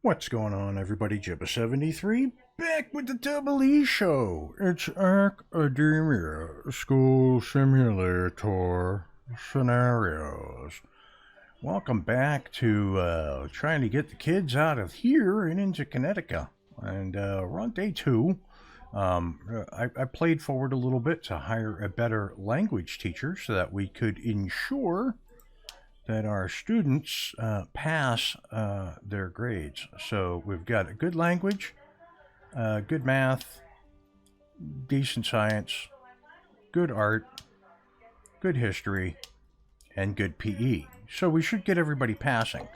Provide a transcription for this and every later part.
What's going on, everybody? Jibba73 back with the DoubleEShow. It's Academia School Simulator Scenarios. Welcome back to trying to get the kids out of here and into Connecticut. And we're on day 2. I played forward a little bit to hire a better language teacher so that we could ensure that our students pass their grades. So we've got a good language, good math, decent science, good art, good history, and good PE. So we should get everybody passing.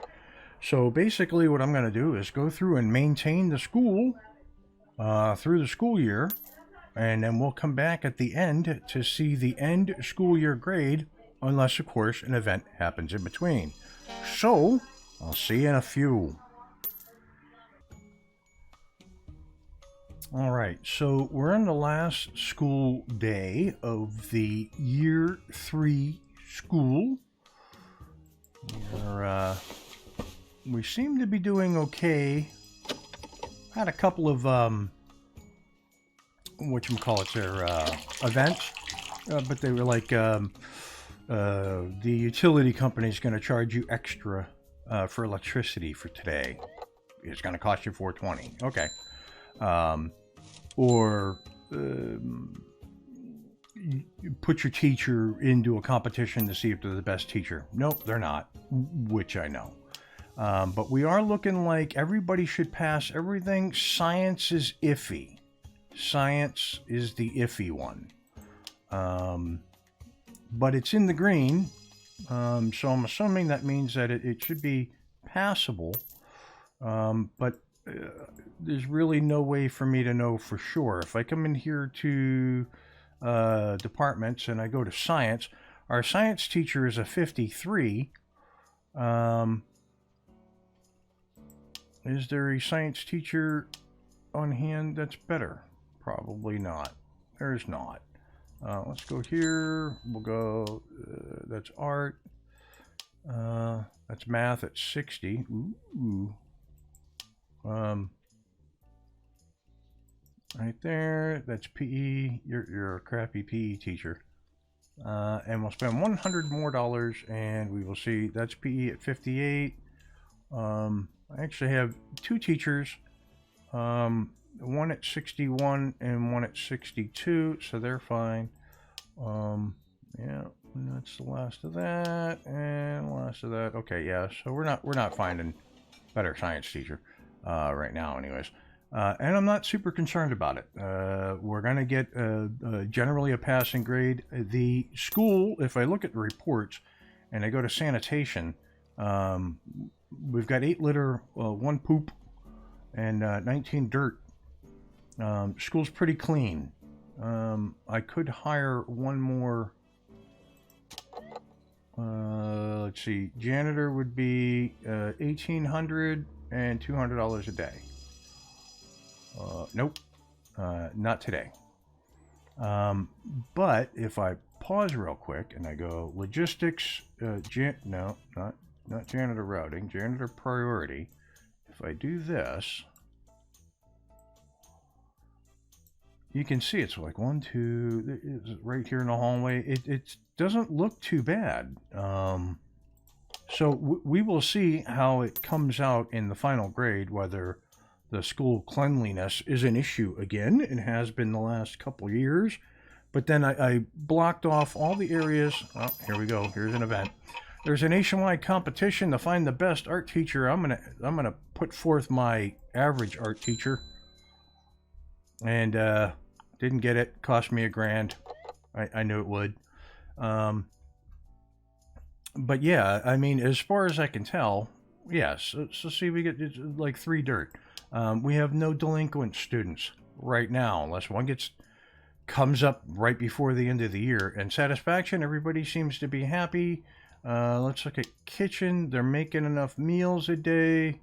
So basically what I'm going to do is go through and maintain the school through the school year, and then we'll come back at the end to see the end school year grade, unless, of course, an event happens in between. So, I'll see you in a few. Alright, so we're on the last school day of the year 3 school. We seem to be doing okay. Had a couple of, events, but they were like, the utility company is going to charge you extra for electricity for today. It's going to cost you $4.20. Okay. Or you put your teacher into a competition to see if they're the best teacher. Nope, they're not, which I know. But we are looking like everybody should pass everything. Science is iffy. Science is the iffy one. But it's in the green, so I'm assuming that means that it should be passable, but there's really no way for me to know for sure. If I come in here to departments and I go to science, our science teacher is a 53. Is there a science teacher on hand that's better? Probably not. There's not. Let's go here. We'll go, that's art. That's math at 60. Ooh. Right there, that's PE. You're a crappy PE teacher. And we'll spend $100 more, and we will see that's PE at 58. I actually have 2 teachers. One at 61 and one at 62, so they're fine. Yeah, that's the last of that and last of that. Okay, yeah, so we're not finding better science teacher right now, anyways. And I'm not super concerned about it. We're gonna get generally a passing grade. The school, if I look at the reports and I go to sanitation, we've got 8 litter, 1 poop, and 19 dirt. School's pretty clean. I could hire one more. Let's see. Janitor would be $1,800 and $200 a day. Nope, not today. But if I pause real quick and I go logistics, no, not janitor routing, janitor priority. If I do this. You can see it's like 1, 2, it's right here in the hallway. It doesn't look too bad. So we will see how it comes out in the final grade, whether the school cleanliness is an issue again. It has been the last couple years. But then I blocked off all the areas. Oh, here we go. Here's an event. There's a nationwide competition to find the best art teacher. I'm gonna put forth my average art teacher. And didn't get it. Cost me $1,000. I knew it would. But yeah, I mean, as far as I can tell, yes. So see, we get like 3 dirt. We have no delinquent students right now, unless one comes up right before the end of the year. And satisfaction, everybody seems to be happy. Let's look at kitchen. They're making enough meals a day.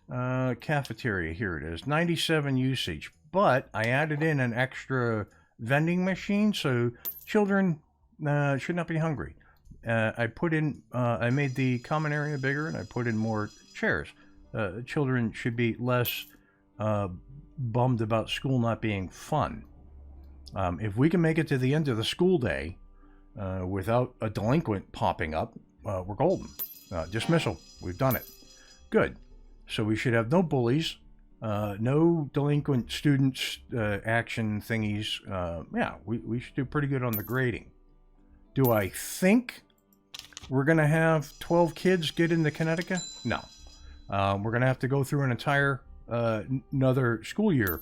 Cafeteria, here it is. 97 usage. But I added in an extra vending machine, so children should not be hungry. I made the common area bigger, and I put in more chairs. children should be less bummed about school not being fun. If we can make it to the end of the school day without a delinquent popping up, we're golden. Dismissal, we've done it. Good. So we should have no bullies, no delinquent students action thingies. Yeah, we should do pretty good on the grading. Do I think we're going to have 12 kids get into Connecticut? No. We're going to have to go through an entire another school year,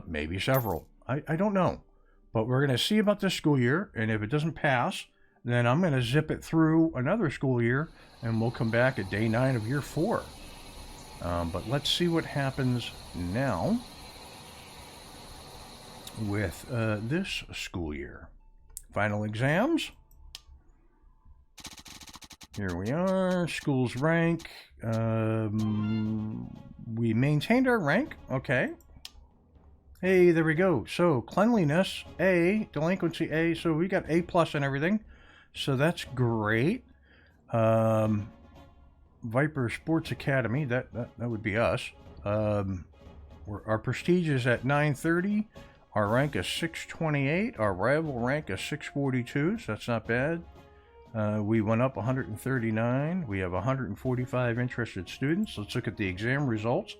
maybe several. I don't know. But we're going to see about this school year, and if it doesn't pass, then I'm going to zip it through another school year, and we'll come back at day 9 of year 4. But let's see what happens now with this school year. Final exams. Here we are. School's rank. We maintained our rank. Okay. Hey, there we go. So cleanliness A, delinquency A. So we got A+ and everything. So that's great. Viper Sports Academy. That would be us. Our prestige is at 930. Our rank is 628. Our rival rank is 642. So that's not bad. We went up 139. We have 145 interested students. Let's look at the exam results.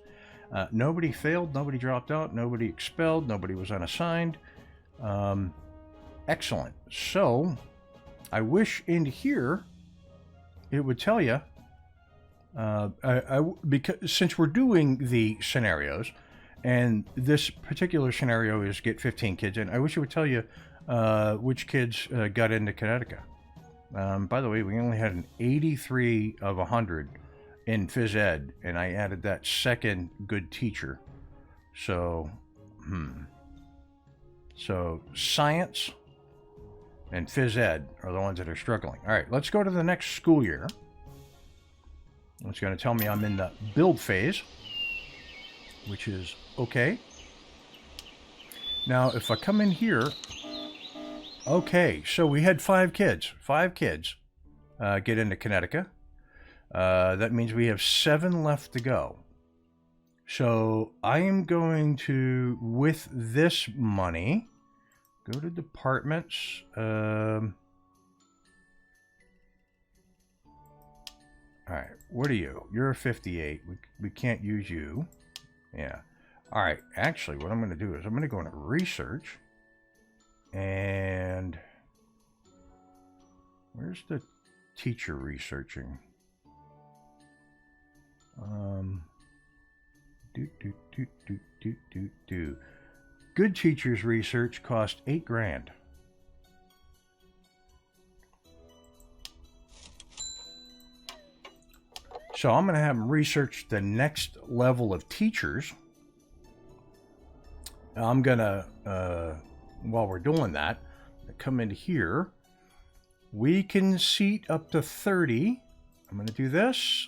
Nobody failed, nobody dropped out, nobody expelled, nobody was unassigned. Excellent. So, I wish in here it would tell you, because since we're doing the scenarios, and this particular scenario is get 15 kids in, I wish it would tell you which kids got into Connecticut. By the way, we only had an 83 of 100 in phys ed, and I added that second good teacher. So, So science and phys ed are the ones that are struggling. All right, let's go to the next school year. It's going to tell me I'm in the build phase, which is okay. Now, if I come in here, okay, so we had 5 kids get into Connecticut. That means we have 7 left to go. So I am going to, with this money, go to departments. All right, what are you? You're a 58. We can't use you. Yeah. All right, actually, what I'm going to do is I'm going to go into research. And where's the teacher researching? Good teachers research cost $8,000. So I'm going to have them research the next level of teachers. I'm going to, while we're doing that, come into here. We can seat up to 30. I'm going to do this.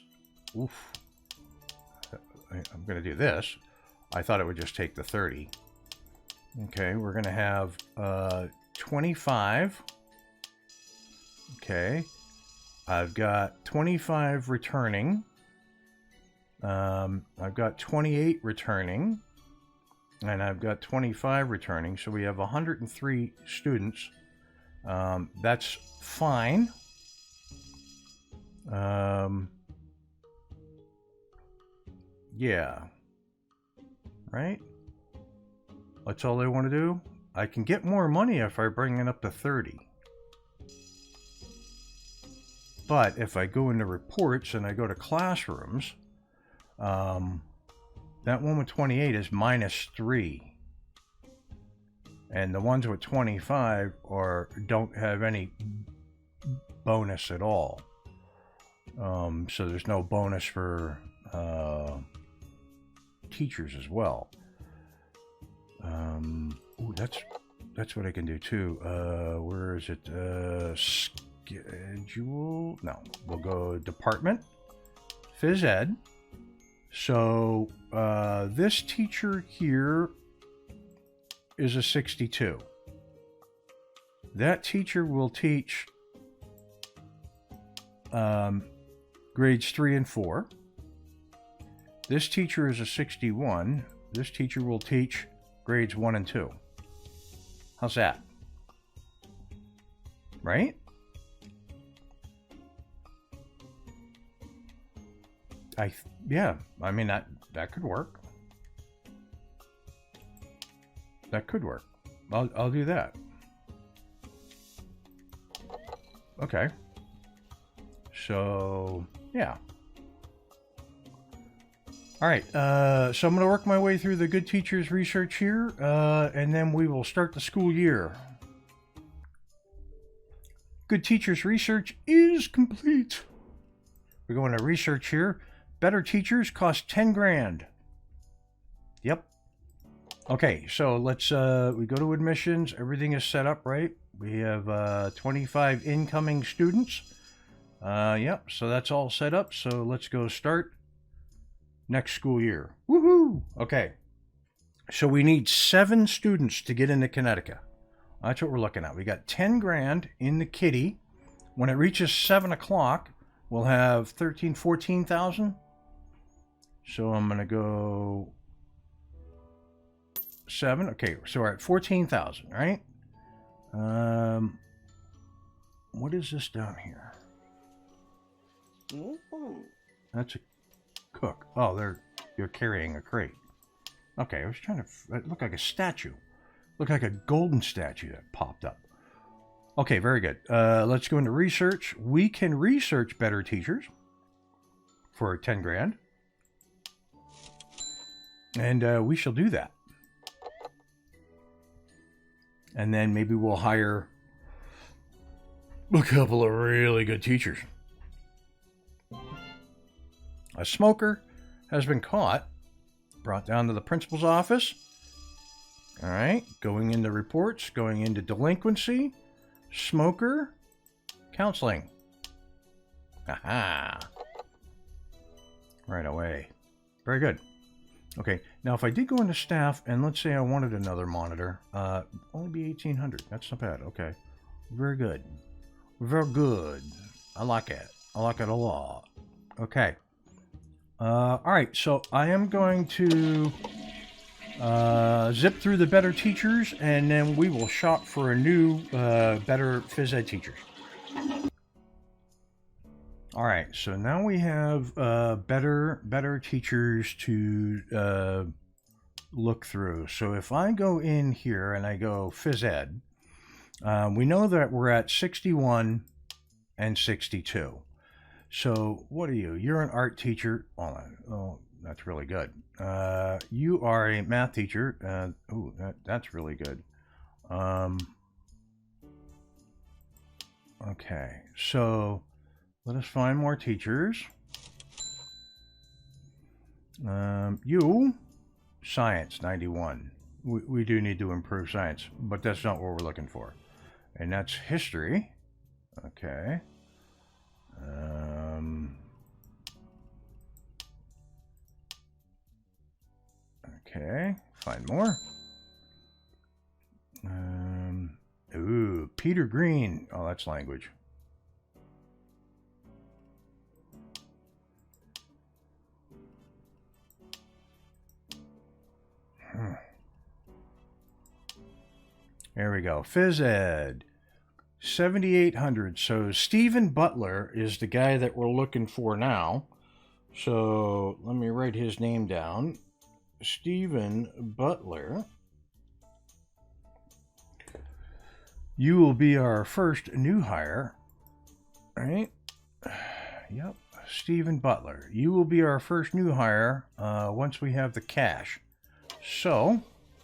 Oof. I'm going to do this. I thought it would just take the 30. Okay, we're going to have 25. Okay. I've got 25 returning. I've got 28 returning. And I've got 25 returning. So we have 103 students. That's fine. Yeah. Right? That's all they want to do. I can get more money if I bring it up to 30. But if I go into reports and I go to classrooms, that one with 28 is -3. And the ones with 25 don't have any bonus at all. So there's no bonus for teachers as well. Ooh, that's what I can do too. Where is it? Schedule? No, we'll go department, phys ed. So this teacher here is a 62. That teacher will teach grades 3 and 4. This teacher is a 61. This teacher will teach grades 1 and 2. How's that? Right? Yeah, I mean, that could work. That could work. I'll do that. Okay. So, yeah. All right, so I'm going to work my way through the good teachers research here, and then we will start the school year. Good teachers research is complete. We're going to research here. Better teachers cost 10 grand. Yep. Okay, so let's, we go to admissions. Everything is set up, right? We have 25 incoming students. Yep, so that's all set up. So let's go start next school year. Woohoo! Okay. So we need 7 students to get into Connecticut. That's what we're looking at. We got 10 grand in the kitty. When it reaches 7 o'clock, we'll have 14,000. So I'm going to go 7. Okay, so we're at 14,000, right? What is this down here? That's a cook. Oh, you're carrying a crate. Okay, I was trying to... It looked like a statue. Looked like a golden statue that popped up. Okay, very good. Let's go into research. We can research better teachers for 10 grand. And we shall do that. And then maybe we'll hire a couple of really good teachers. A smoker has been caught, brought down to the principal's office. All right, going into reports, going into delinquency, smoker, counseling. Aha. Right away. Very good. Okay, now if I did go into staff, and let's say I wanted another monitor, only be 1,800. That's not bad. Okay, very good. Very good. I like it. I like it a lot. Okay. All right, so I am going to zip through the better teachers, and then we will shop for a new, better phys ed teachers. All right, so now we have better teachers to look through. So if I go in here and I go phys ed, we know that we're at 61 and 62. So what are you? You're an art teacher. Oh, that's really good. You are a math teacher. Oh, that's really good. Okay, so let us find more teachers. You, science, 91. We do need to improve science, but that's not what we're looking for. And that's history. Okay. Okay, find more. Ooh, Peter Green. Oh, that's language. There we go. Phys ed. 7,800. So Stephen Butler is the guy that we're looking for now. So let me write his name down. Stephen Butler. You will be our first new hire. Right? Yep. Stephen Butler. You will be our first new hire once we have the cash. So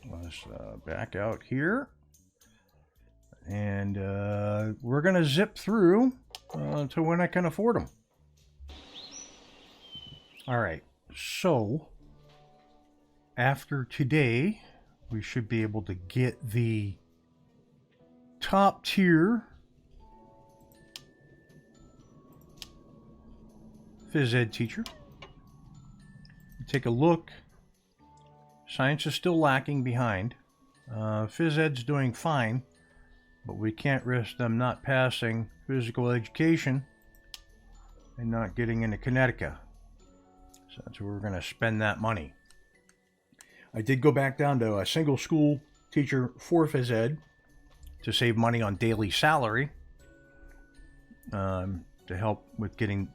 let's back out here. And we're going to zip through to when I can afford them. All right. So after today, we should be able to get the top tier phys ed teacher. Take a look. Science is still lacking behind. Phys ed's doing fine, but we can't risk them not passing physical education and not getting into Connecticut. So that's where we're going to spend that money. I did go back down to a single school teacher for phys ed to save money on daily salary, to help with getting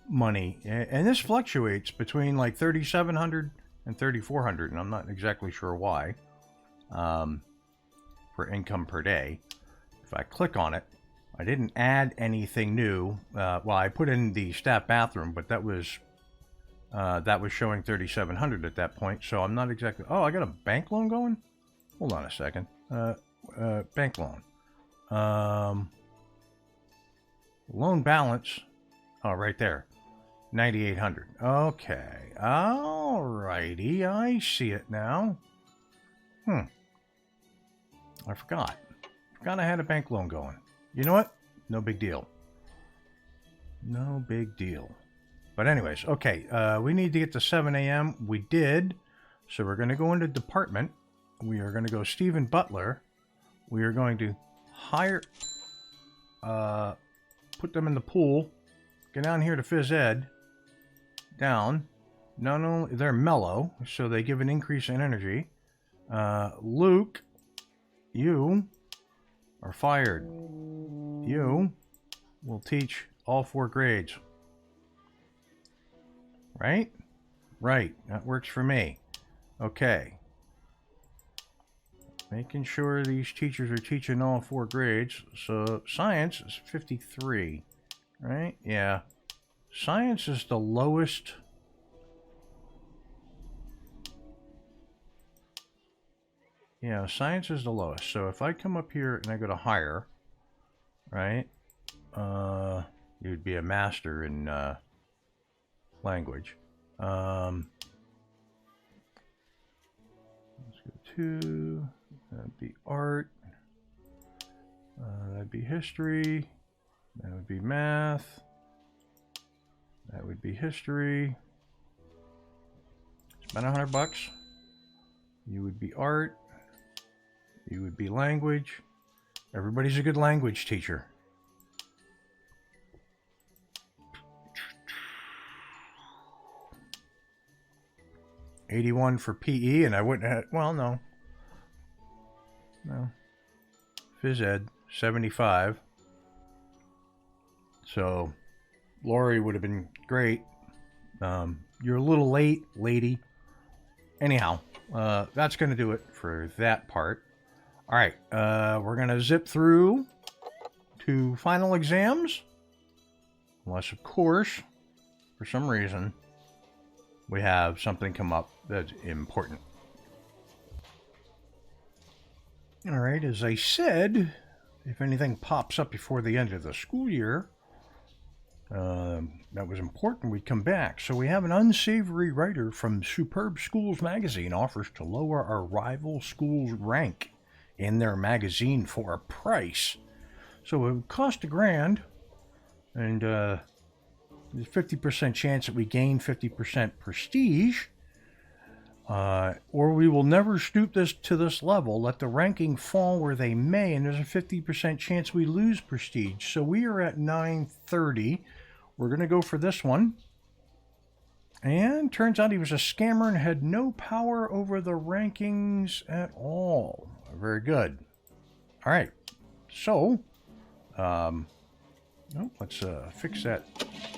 money. And this fluctuates between like $3,700 and $3,400, and I'm not exactly sure why, for income per day. If I click on it, I didn't add anything new. Well, I put in the staff bathroom, but that was showing $3,700 at that point. So I'm not exactly. Oh, I got a bank loan going. Hold on a second. Bank loan. Loan balance. Oh, right there. $9,800. Okay. Alrighty. I see it now. I forgot. I had a bank loan going. You know what? No big deal. No big deal. But anyways, okay. We need to get to 7 a.m. We did. So we're going to go into department. We are going to go Stephen Butler. We are going to hire... put them in the pool. Get down here to phys ed. Down. Not only... They're mellow, so they give an increase in energy. Luke, you are fired. You will teach all 4 grades. Right? Right. That works for me. Okay. Making sure these teachers are teaching all 4 grades. So science is 53. Right? Yeah. Science is the lowest. Yeah, science is the lowest. So if I come up here and I go to higher, right? You'd be a master in language. Let's go to, that'd be art. That'd be history. That would be math. That would be history. Spend $100. You would be art. You would be language. Everybody's a good language teacher. $81 for PE, and I wouldn't have, well, no. No. Phys ed, 75. So, Lori would have been great. You're a little late, lady. Anyhow, that's going to do it for that part. All right, we're going to zip through to final exams. Unless, of course, for some reason, we have something come up that's important. All right, as I said, if anything pops up before the end of the school year, that was important, we'd come back. So we have an unsavory writer from Superb Schools magazine offers to lower our rival schools' rank in their magazine for a price. So it would cost $1,000, and there's a 50% chance that we gain 50% prestige, or we will never stoop to this level, let the ranking fall where they may, and there's a 50% chance we lose prestige. So we are at 930. We're going to go for this one. And turns out he was a scammer and had no power over the rankings at all. Very good. All right. So, let's fix that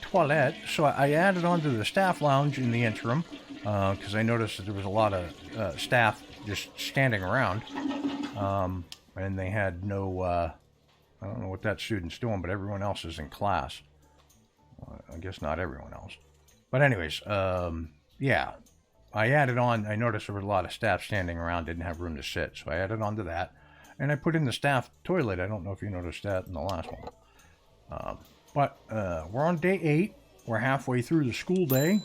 toilet. So I added on to the staff lounge in the interim because I noticed that there was a lot of staff just standing around. And they had no, I don't know what that student's doing, but everyone else is in class. I guess not everyone else. But anyways, yeah, I added on, I noticed there was a lot of staff standing around, didn't have room to sit. So I added on to that. And I put in the staff toilet. I don't know if you noticed that in the last one. But we're on day 8. We're halfway through the school day.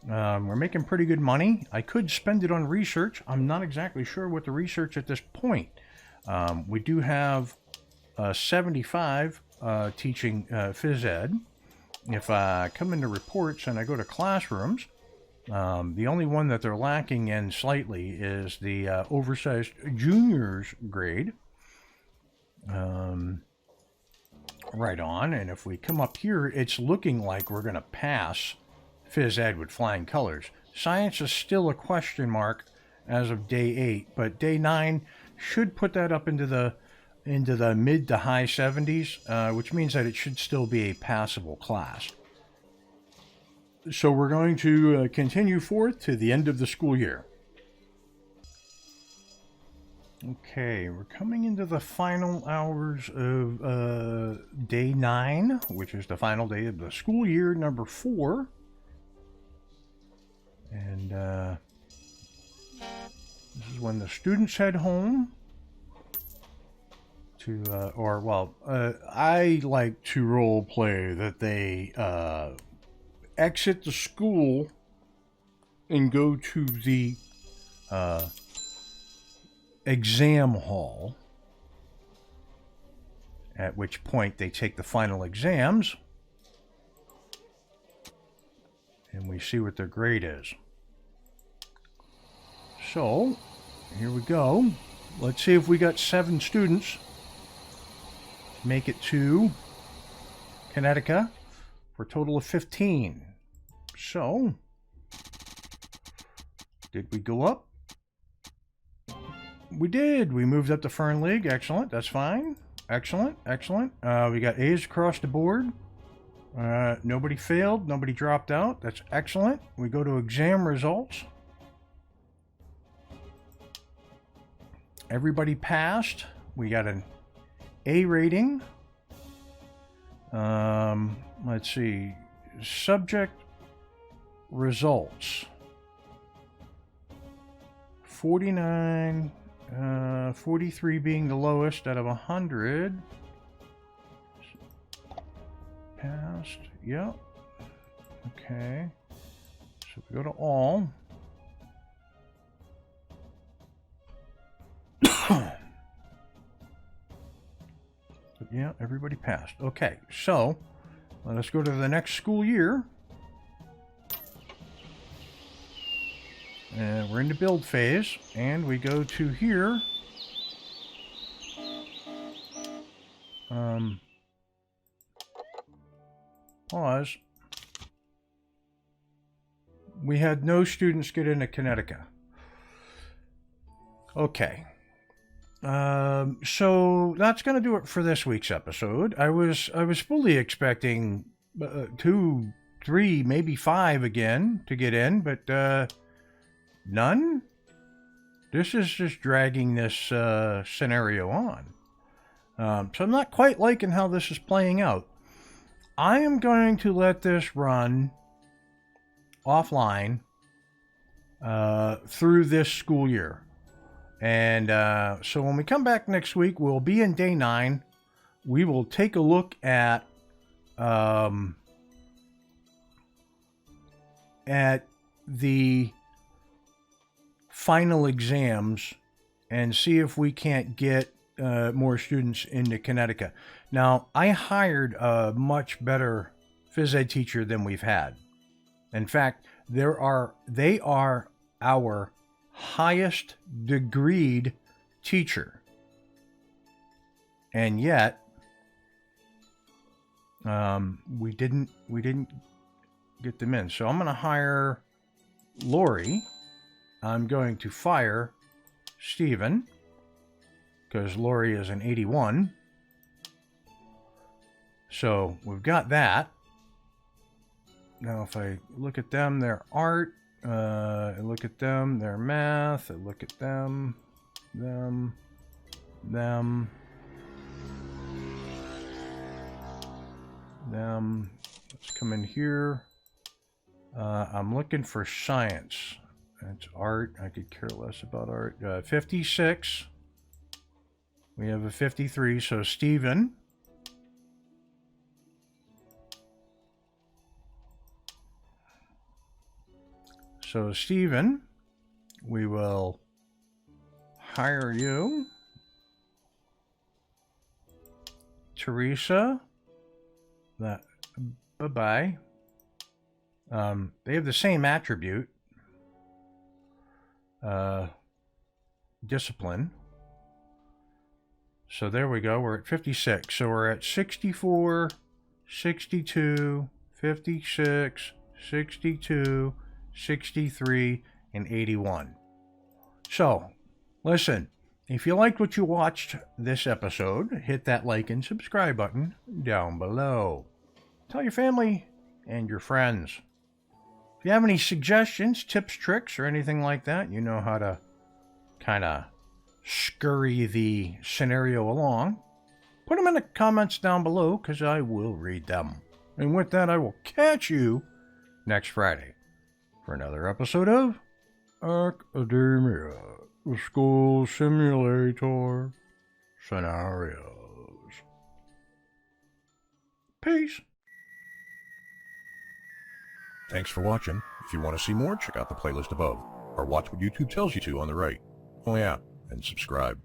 We're making pretty good money. I could spend it on research. I'm not exactly sure what the research at this point. We do have 75 teaching phys ed. If I come into reports and I go to classrooms, the only one that they're lacking in slightly is the oversized juniors grade. Right on. And if we come up here, it's looking like we're going to pass phys ed with flying colors. Science is still a question mark as of day 8, but day 9 should put that up into the mid to high 70s, which means that it should still be a passable class. So we're going to continue forth to the end of the school year. Okay, we're coming into the final hours of day 9, which is the final day of the school year, number 4. And this is when the students head home to, I like to role play that they exit the school and go to the exam hall, at which point they take the final exams and we see what their grade is. So here we go. Let's see if we got 7 students make it to Connecticut for a total of 15. So did we go up? We did. We moved up to Fern League. Excellent. That's fine. Excellent. Excellent. We got A's across the board. Nobody failed. Nobody dropped out. That's excellent. We go to exam results. Everybody passed. We got an A rating. Let's see. Subject results. 49... 43 being the lowest out of 100. Passed. Yep. Okay. So we go to all. Yeah, everybody passed. Okay, so let us go to the next school year. We're in the build phase, and we go to here. Pause. We had no students get into Connecticut. Okay. So that's going to do it for this week's episode. I was fully expecting 2, 3, maybe 5 again to get in, but none? This is just dragging this scenario on. So I'm not quite liking how this is playing out. I am going to let this run offline through this school year. And so when we come back next week, we'll be in day 9. We will take a look at the final exams and see if we can't get more students into Connecticut. Now, I hired a much better phys ed teacher than we've had. In fact, they are our highest degreed teacher. And yet, we didn't get them in. So I'm going to hire Lori. I'm going to fire Stephen, because Lori is an 81. So we've got that. Now if I look at them, their art, I look at them, their math, I look at them, them. Let's come in here. I'm looking for science. That's art. I could care less about art. 56. We have a 53. So Stephen. So Stephen, we will hire you. Teresa. That. Bye-bye. They have the same attribute. Discipline. So there we go. We're at 56. So we're at 64, 62, 56, 62, 63, and 81. So, listen, if you liked what you watched this episode, hit that like and subscribe button down below. Tell your family and your friends. If you have any suggestions, tips, tricks, or anything like that, you know how to kind of scurry the scenario along, put them in the comments down below because I will read them. And with that, I will catch you next Friday for another episode of Academia, the School Simulator Scenarios. Peace. Thanks for watching. If you want to see more, check out the playlist above, or watch what YouTube tells you to on the right. Oh yeah, and subscribe.